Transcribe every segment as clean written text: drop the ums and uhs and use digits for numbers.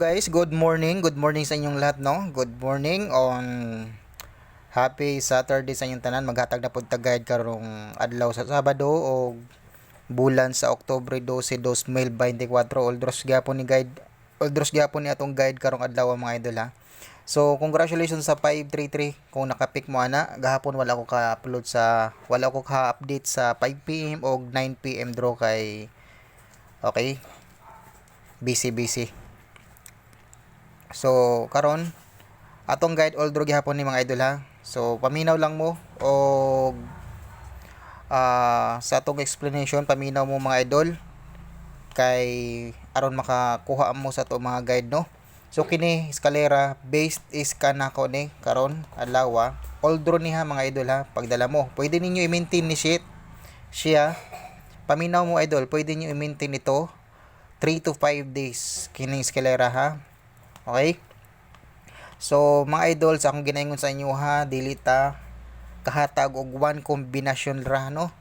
guys, good morning. Good morning sa inyong lahat, no? Good morning on happy Saturday sa inyong tanan. Maghatag na pud ta guide karong adlaw sa Sabado o bulan sa Oktubre 12, 2024. Oldros gyapon ni atong guide karong adlaw mga idol ha. So, congratulations sa 533 kung nakapick mo ana. Gahapon wala ko ka-update sa 5 PM o 9 PM draw kay okay. Busy. So karon atong guide all draw gihapon ni mga idol ha. So paminaw lang mo o sa atong explanation paminaw mo mga idol kay aron makakuha mo sa to mga guide no. So kini eskalera based is kanako ni karon adlaw all draw niha mga idol ha. Pagdala mo pwede ninyo i-maintain ni siya paminaw mo idol pwede niyo i-maintain ito 3 to 5 days kini eskalera ha. Okay? So, mga idol, sa akong ginaingon sa inyo ha, dili ta kahatag og one kombinasyon ra no.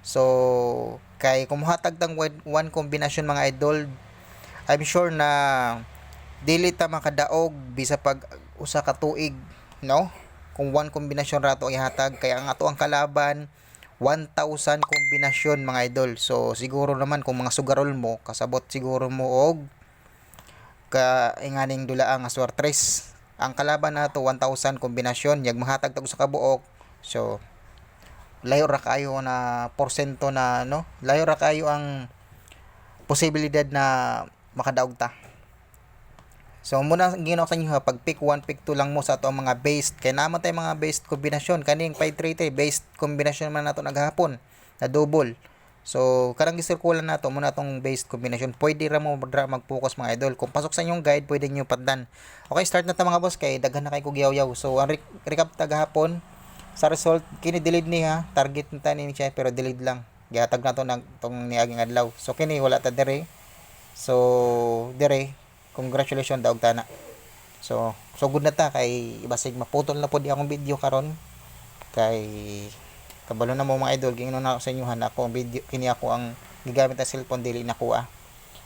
So, kay kung mohatag tang one kombinasyon mga idol, I'm sure na dili ta makadaog bisa pag usa ka tuig no. Kung one kombinasyon ra to ihatag kay ang ato ang kalaban 1,000 kombinasyon mga idol. So, siguro naman kung mga sugarol mo, kasabot siguro mo og inganing dula ang aswartres ang kalaban nato 1,000 kombinasyon yag mahatag tag sa kabuok. So layo ra kayo na porsyento na no, layo ra kayo ang posibilidad na makadaog ta. So muna ginawa sa inyo ha, pag pick 1 pick 2 lang mo sa ato ang mga based kay naman tay mga based kombinasyon kaning 533 based kombinasyon man nato naghapon na double. So, karang gisirkulan nato muna tong based combination. Pwede ra mo mag-focus mga idol. Kung pasok sa inyong guide, pwede niyo patdan. Okay, start na ta mga boss kay daghan na kay kog yaw-yaw. So, ang recap ta gahapon sa result kini delete ni ha. Target nita ni siya pero delete lang. Gihatag na to nang tong niaging adlaw. So, kini wala ta dire. So, dire congratulations daog ta na. So good na ta kay basig maputol na pud akong video karon kay kabalo na mo mga idol gingno na ako sa inyo ako ang video kini ako ang gigamit na cellphone dili na kuha.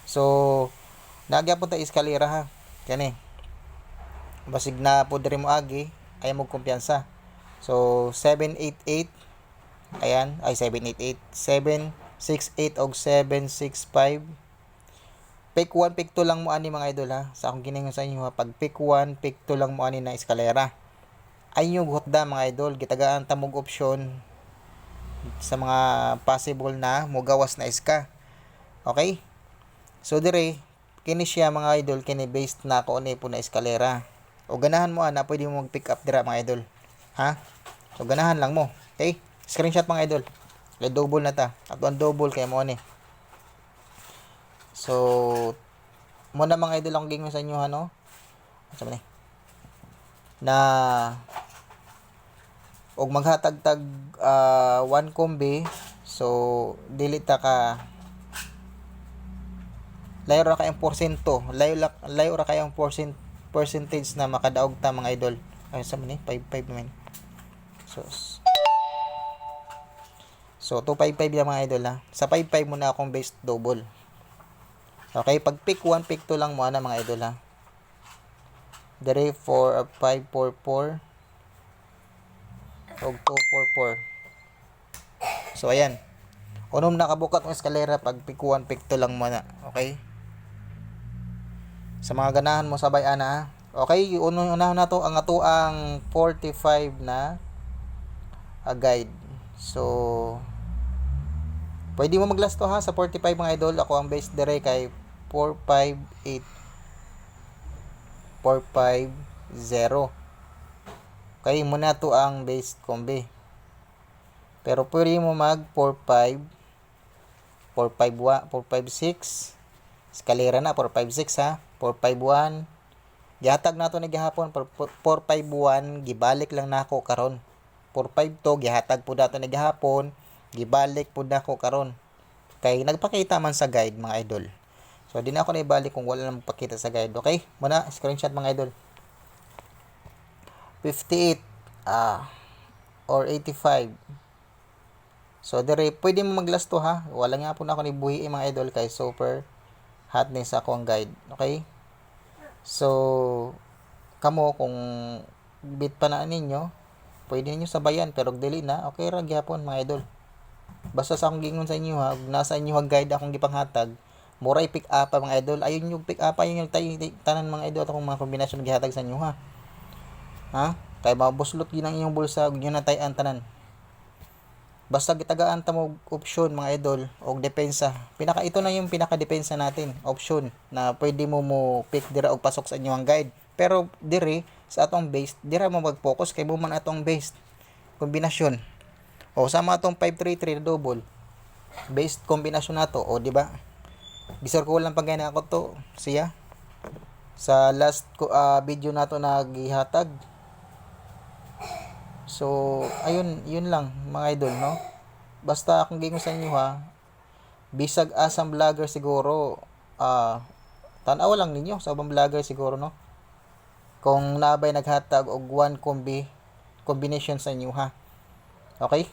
So nagyapon ta eskalera ha kani basig na pud diri mo agi ay mo kumpiyansa. So 788 ayan ay 788 768 og 765 pick 1 pick 2 lang mo ani mga idol ha. Sa akong giningon sa inyo ha, pag pick 1 pick 2 lang mo ani na eskalera ay nyo buhotda mga idol gitagaan ta mog option sa mga possible na mugawas na iska. Okay? So dire kini siya mga idol kini based na ko ni po na eskalera. O ganahan mo ana pwede mo mag-pick up dira mga idol. Ha? So ganahan lang mo. Okay? Screenshot mga idol. Kay double na ta. Ato ang double kay mo ni. So mo na mga idol ang gingon sa inyo no. Sa man ni. Na og maghatag-tag 1 kombi. So dili ta ka layo ra kayong porsyento, layo ra kayong percentage na makadaog ta mga idol. Ay sa man ni 55 naman. So 255 mga idol ha. Sa 55 muna akong base double. Okay, pag pick 1 pick 2 lang mo na mga idol ha. Dire 4 544 og 244. So ayan. Unom nakabukat ng eskalera pag pick 1 pick 2 lang muna. Okay? Sa mga ganahan mo sabay ana. Okay, unahon na to ang ato ang 45 na guide. So pwede mo maglast to ha sa 45 mga idol. Ako ang base dire kay 458 450. Okay, muna to ang base combi. Pero pwede mo mag 45 456 eskalera na 456 ha. 451 gihatag nato ni gihapon 451 gibalik lang nako karon. 452 gihatag pud nato ni gihapon gibalik pud nako karon. Kay nagpakita man sa guide mga idol. So di na ako na ibalik kung wala nang magpakita sa guide. Okay? Muna screenshot mga idol. 58 or 85. So dire pwede mo maglast to ha. Wala nga po na ako ni buhi mga idol kay super hot ni sa akong guide. Okay? So kamo kung bit pa na ninyo, pwede ninyo sabayan pero dili na okay ra gyapon mga idol. Basta sa akong gingon sa inyo ha, nasa inyo ang guide akong gipanghatag, muray pick up mga idol. Ayun yung pick up ayun yung tanan mga idol akong mga kombinasyon gihatag sa inyo ha. Ha? Kay mabuslot ginang inyong bulsa ug yun na tay-an tanan. Basta gitagaan ta mo option mga idol og depensa. Ito na yung pinaka depensa natin, option na pwede mo pick dira og pasok sa inyong guide. Pero dire sa atong base, dira mo mag-focus kay mo man atong base kombinasyon. O sama atong 533 na double. Based kombinasyon nato, o di ba? Bisor ko lang pagay na ako to siya sa last video nato na gihatag. So, ayun, yun lang mga idol, no? Basta akong gingon sa inyo ha, bisag asang vlogger siguro, tanaw lang ninyo sa ubang vlogger siguro, no? Kung nabay naghatag og one combination sa inyo ha. Okay?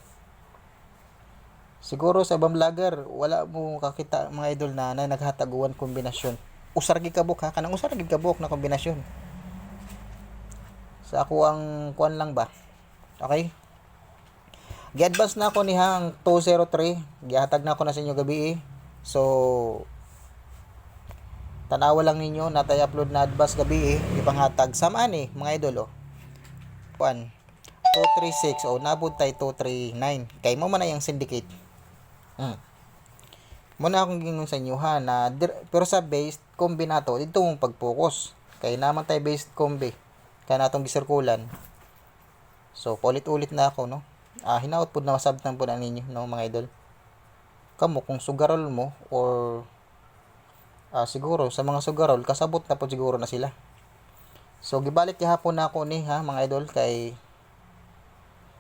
Siguro sa ibang vlogger, wala mo kakita mga idol na naghatag og one kombinasyon. Usar gid kabuk ha, kanang usar gid kabuk na kombinasyon. Sa ako ang kuan lang ba? Okay? Gi-advance na ako ni hang 203. Gihatag na ako na sa inyo gabi. So tanawa lang ninyo natay upload na advance gabi ipanghatag sama ni mga idol oh. Kuan 236 o nabot tay 239 kay mo man na yung syndicate. Muna akong gingon sa inyo ha na pero sa based kombinato dito mong pag-focus kay naman tay based kombi kaya natong gisirkulan. So paulit-ulit na ako no. Hinaot pud na masabtan pud na ninyo no mga idol. Kamo kung sugarol mo or siguro sa mga sugarol kasabot na pud siguro na sila. So gibalik gihapon na ako ni ha mga idol kay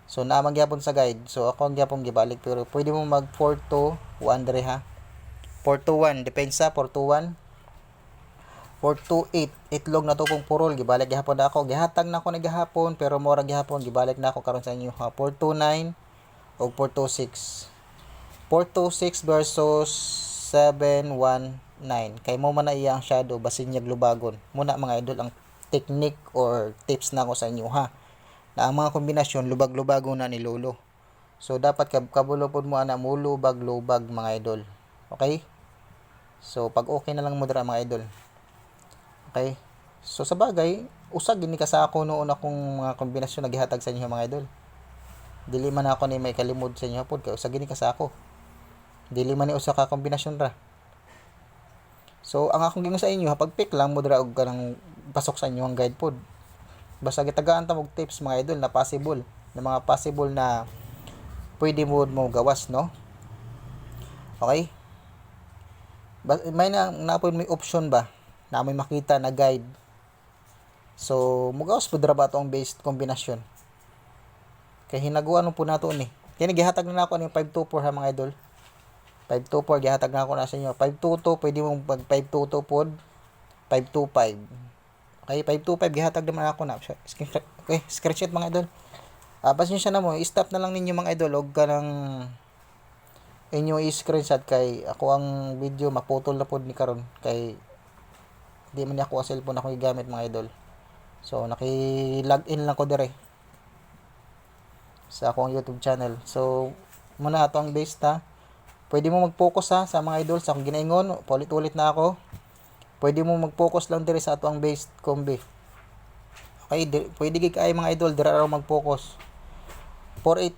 so naman gyapon sa guide. So ako ang gyapon gibalik pero pwede mo mag 421 dire ha. 421 depensa 421 428 itlog na to kung purol gibalik gihapon na ako gihatag na ako ni gihapon pero mora gihapon gibalik na ako karon sa inyo ha 429 og 426 426 versus 719 kay mo man na iya ang shadow basin niya lubagon muna mga idol ang technique or tips na ako sa inyo ha na ang mga kombinasyon lubag-lubago na ni lolo. So dapat kabulo pod mo ana mo lubag-lubag mga idol. Okay? So pag okay na lang mo dira mga idol. Okay? So sa bagay, usag gini ka sa ako noon akong mga kombinasyon nagihatag sa inyo mga idol. Dili man ako ni may kalimod sa inyo pod kay usag gini ka sa ako. Dili man ni usa ka kombinasyon ra. So ang akong gingon sa inyo, pag pick lang mo dira og kanang pasok sa inyo ang guide pod. Basta gitagaan ta og tips mga idol na possible, na mga possible na pwede mo gawas no. Okay? May napod may option ba na may makita na guide. So mugawas pud ra ba ang based kombinasyon. Kay hinaguan mo po nato ni. Kini gihatag na ako ni 524 ha mga idol. 524 gihatag na ako na sa inyo. 522 pwede mo pag 522 pod 525. Okay, 525 gihatag naman ako na. Okay, screenshot mga idol. Pasensya na mo, i-stop na lang ninyo mga idol og kanang inyo i-screenshot kay ako ang video maputol na pod ni karon kay di man ako sa cellphone ako gigamit mga idol. So naki-login lang ko dire sa akong YouTube channel. So muna ato ang base ta. Pwede mo mag-focus ha sa mga idol sa akong ginaingon, paulit-ulit na ako. Pwede mo mag-focus lang dire sa ato ang base kombi. Okay, pwede gid kay mga idol dira ra mag-focus. 48.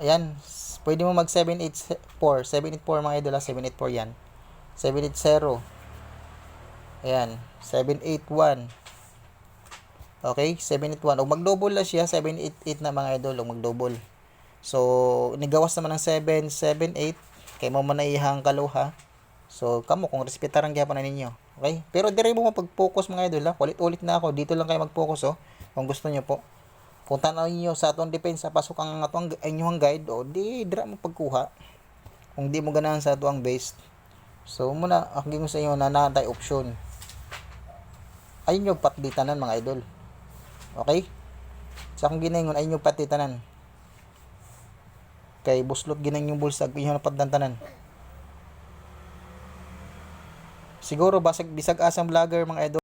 Ayan, pwede mo mag 784. 784 mga idol, 784 yan. 780. Ayan, 781. Okay, 781. O mag-double na siya, 788 na mga idol, o mag-double. So, nigawas naman ng 778 kay mo man na ihang kaluha. So, kamo kung respetaran gyapon na ninyo. Okay? Pero dire mo mapag-focus mga idol ha. Ulit-ulit na ako. Dito lang kayo mag-focus oh. Kung gusto niyo po. Kung tanaw niyo sa atong depensa pasok ang atong inyong guide o di dira mo pagkuha. Kung di mo ganahan sa atong base. So muna ako gingon sa inyo na natay option. Ayun yung patditanan mga idol. Okay? Sa akong ginaingon ayun yung patditanan. Kay buslot ginang yung bulsag inyo na paddantanan. Siguro bisag asang vlogger mga idol